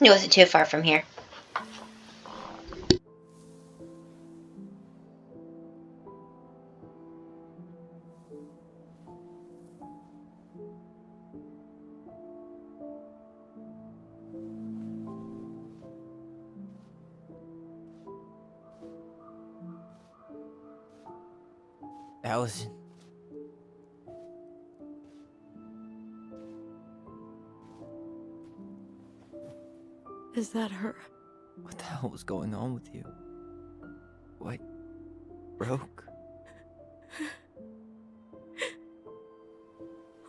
It wasn't too far from here. Allison. Is that her? What the hell was going on with you? What? Broke?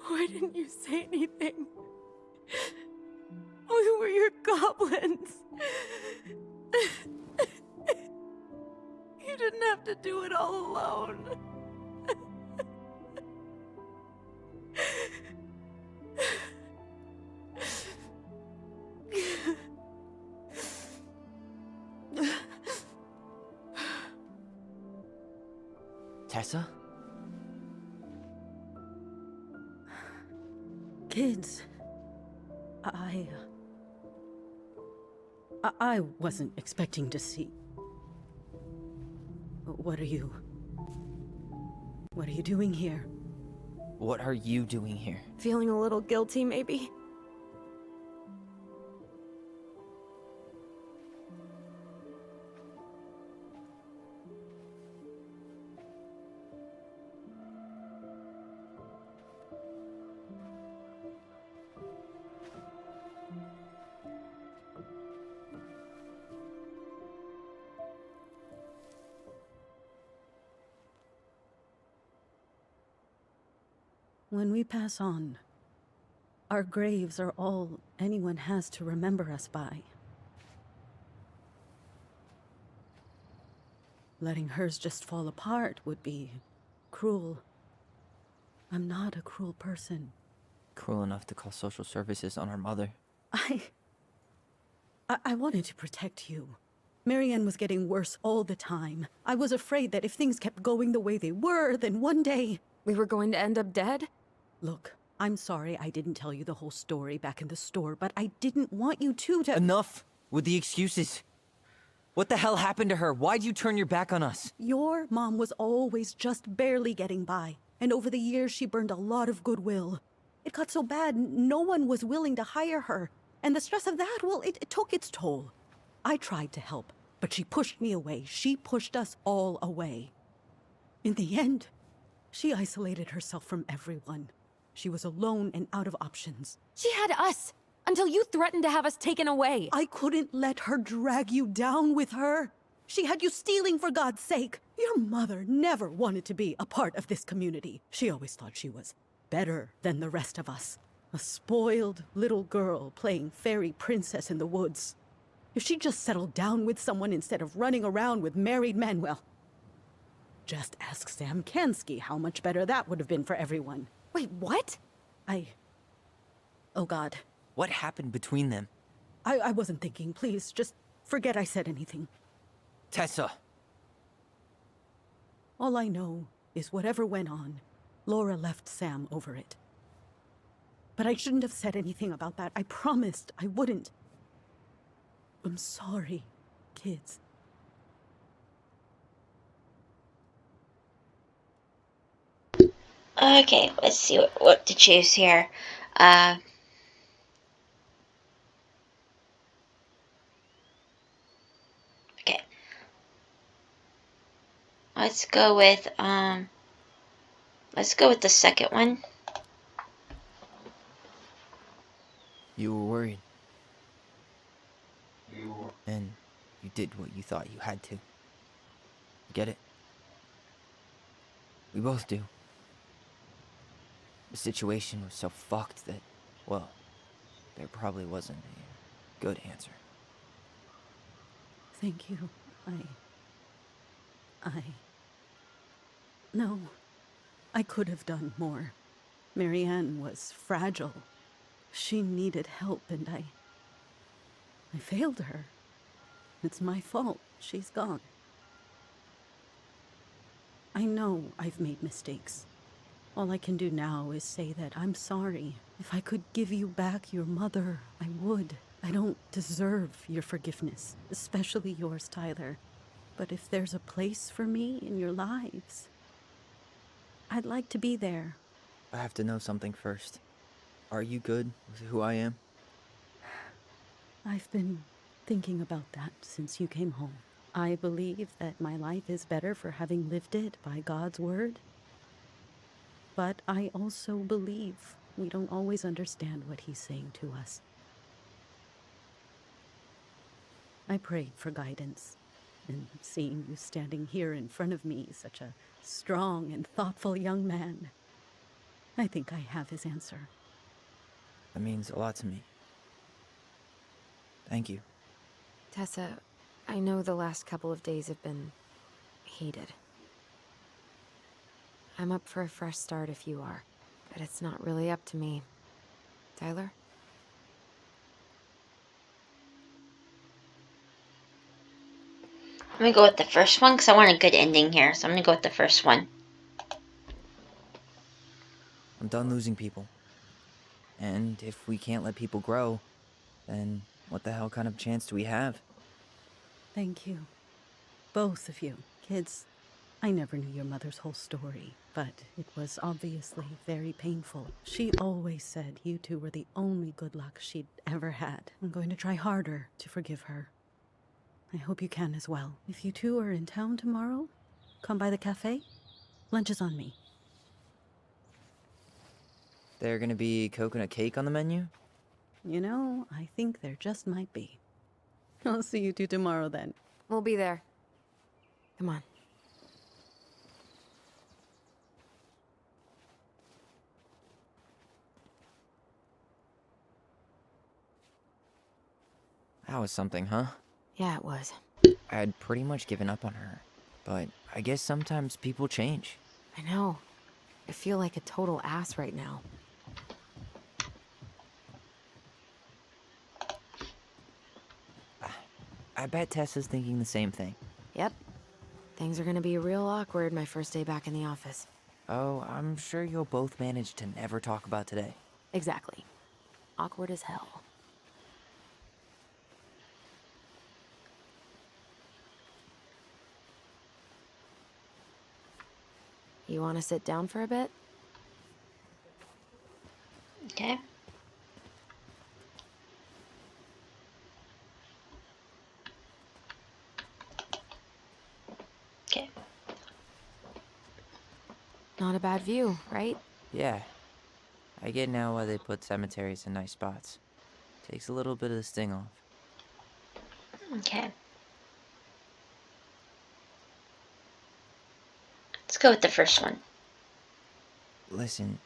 Why didn't you say anything? We were your goblins. You didn't have to do it all alone. Tessa? Kids, I wasn't expecting to see. What are you doing here? What are you doing here? Feeling a little guilty, maybe? When we pass on, our graves are all anyone has to remember us by. Letting hers just fall apart would be cruel. I'm not a cruel person. Cruel enough to call social services on our mother. I wanted to protect you. Marianne was getting worse all the time. I was afraid that if things kept going the way they were, then one day... We were going to end up dead? Look, I'm sorry I didn't tell you the whole story back in the store, but I didn't want you to... Enough with the excuses. What the hell happened to her? Why'd you turn your back on us? Your mom was always just barely getting by, and over the years she burned a lot of goodwill. It got so bad, no one was willing to hire her, and the stress of that, well, it took its toll. I tried to help, but she pushed me away. She pushed us all away. In the end, she isolated herself from everyone. She was alone and out of options. She had us, until you threatened to have us taken away. I couldn't let her drag you down with her. She had you stealing for God's sake. Your mother never wanted to be a part of this community. She always thought she was better than the rest of us. A spoiled little girl playing fairy princess in the woods. If she just settled down with someone instead of running around with married men, well, just ask Sam Kansky how much better that would have been for everyone. Wait, what? Oh God. What happened between them? I wasn't thinking. Please, just forget I said anything. Tessa! All I know is whatever went on, Laura left Sam over it. But I shouldn't have said anything about that. I promised I wouldn't. I'm sorry, kids. Okay, let's see what to choose here. Okay. Let's go with the second one. You were worried. And you did what you thought you had to. Get it? We both do. The situation was so fucked that, well, there probably wasn't a good answer. Thank you. No, I could have done more. Marianne was fragile. She needed help, and I failed her. It's my fault. She's gone. I know I've made mistakes. All I can do now is say that I'm sorry. If I could give you back your mother, I would. I don't deserve your forgiveness, especially yours, Tyler. But if there's a place for me in your lives, I'd like to be there. I have to know something first. Are you good with who I am? I've been thinking about that since you came home. I believe that my life is better for having lived it by God's word. But I also believe we don't always understand what he's saying to us. I prayed for guidance, and seeing you standing here in front of me, such a strong and thoughtful young man, I think I have his answer. That means a lot to me. Thank you. Tessa, I know the last couple of days have been heated. I'm up for a fresh start if you are, but it's not really up to me. Tyler? I'm gonna go with the first one because I want a good ending here. So I'm gonna go with the first one. I'm done losing people. And if we can't let people grow, then what the hell kind of chance do we have? Thank you. Both of you. Kids, I never knew your mother's whole story, but it was obviously very painful. She always said you two were the only good luck she'd ever had. I'm going to try harder to forgive her. I hope you can as well. If you two are in town tomorrow, come by the cafe. Lunch is on me. There gonna be coconut cake on the menu? You know, I think there just might be. I'll see you two tomorrow then. We'll be there. Come on. That was something, huh? Yeah, it was. I had pretty much given up on her. But I guess sometimes people change. I know. I feel like a total ass right now. I bet Tessa's thinking the same thing. Yep. Things are gonna be real awkward my first day back in the office. Oh, I'm sure you'll both manage to never talk about today. Exactly. Awkward as hell. You want to sit down for a bit? Okay. Okay. Not a bad view, right? Yeah. I get now why they put cemeteries in nice spots. Takes a little bit of the sting off. Okay. Let's go with the first one. Listen,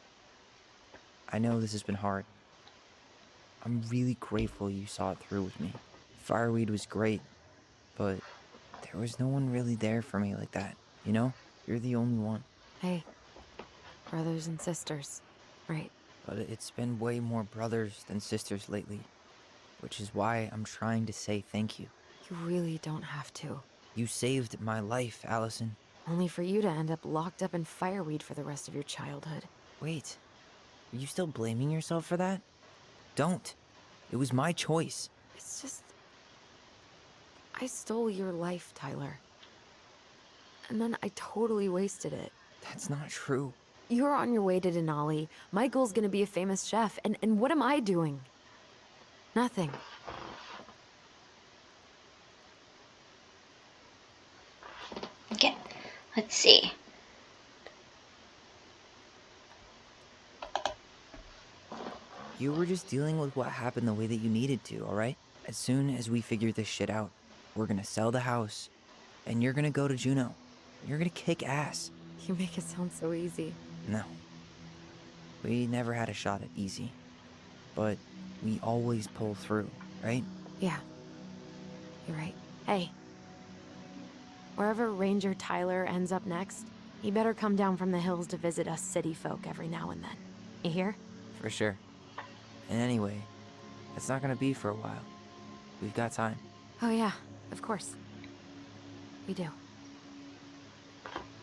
I know this has been hard. I'm really grateful you saw it through with me. Fireweed was great, but there was no one really there for me like that, you know? You're the only one. Hey, brothers and sisters, right? But it's been way more brothers than sisters lately, which is why I'm trying to say thank you. You really don't have to. You saved my life, Allison. Only for you to end up locked up in fireweed for the rest of your childhood. Wait, are you still blaming yourself for that? Don't. It was my choice. It's just... I stole your life, Tyler. And then I totally wasted it. That's not true. You're on your way to Denali. Michael's gonna be a famous chef, and what am I doing? Nothing. Okay. Let's see. You were just dealing with what happened the way that you needed to, alright? As soon as we figure this shit out, we're gonna sell the house, and you're gonna go to Juneau. You're gonna kick ass. You make it sound so easy. No. We never had a shot at easy. But we always pull through, right? Yeah. You're right. Hey. Wherever Ranger Tyler ends up next, he better come down from the hills to visit us city folk every now and then. You hear? For sure. And anyway, that's not gonna be for a while. We've got time. Oh yeah, of course. We do.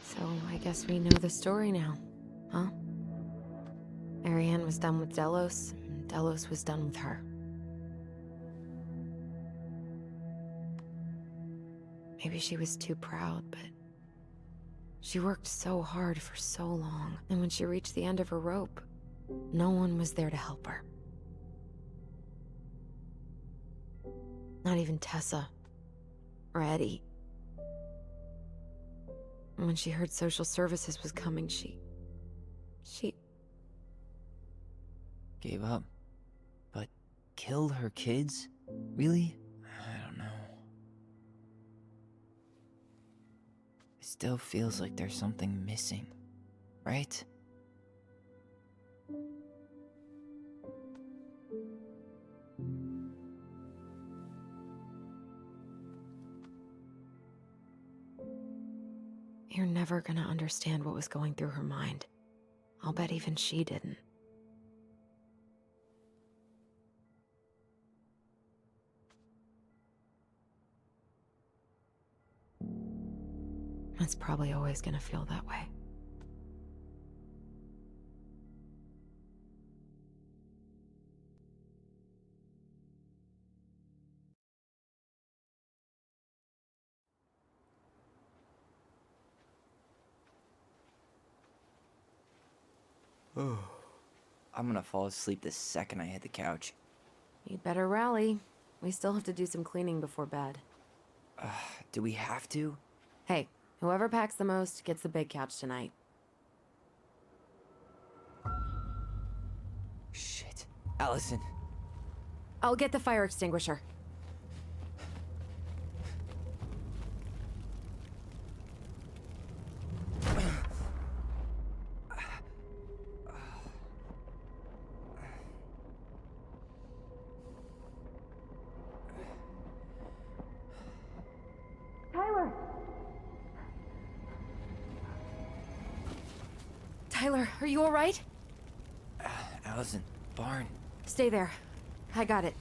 So I guess we know the story now, huh? Marianne was done with Delos, and Delos was done with her. Maybe she was too proud, but she worked so hard for so long, and when she reached the end of her rope, no one was there to help her. Not even Tessa or Eddie. And when she heard social services was coming, she Gave up. But killed her kids? Really? I don't know. It still feels like there's something missing, right? You're never gonna understand what was going through her mind. I'll bet even she didn't. It's probably always gonna feel that way. I'm gonna fall asleep the second I hit the couch. You'd better rally. We still have to do some cleaning before bed. Do we have to? Hey, whoever packs the most gets the big couch tonight. Shit. Allison. I'll get the fire extinguisher. Tyler, are you all right? Allison, barn. Stay there. I got it.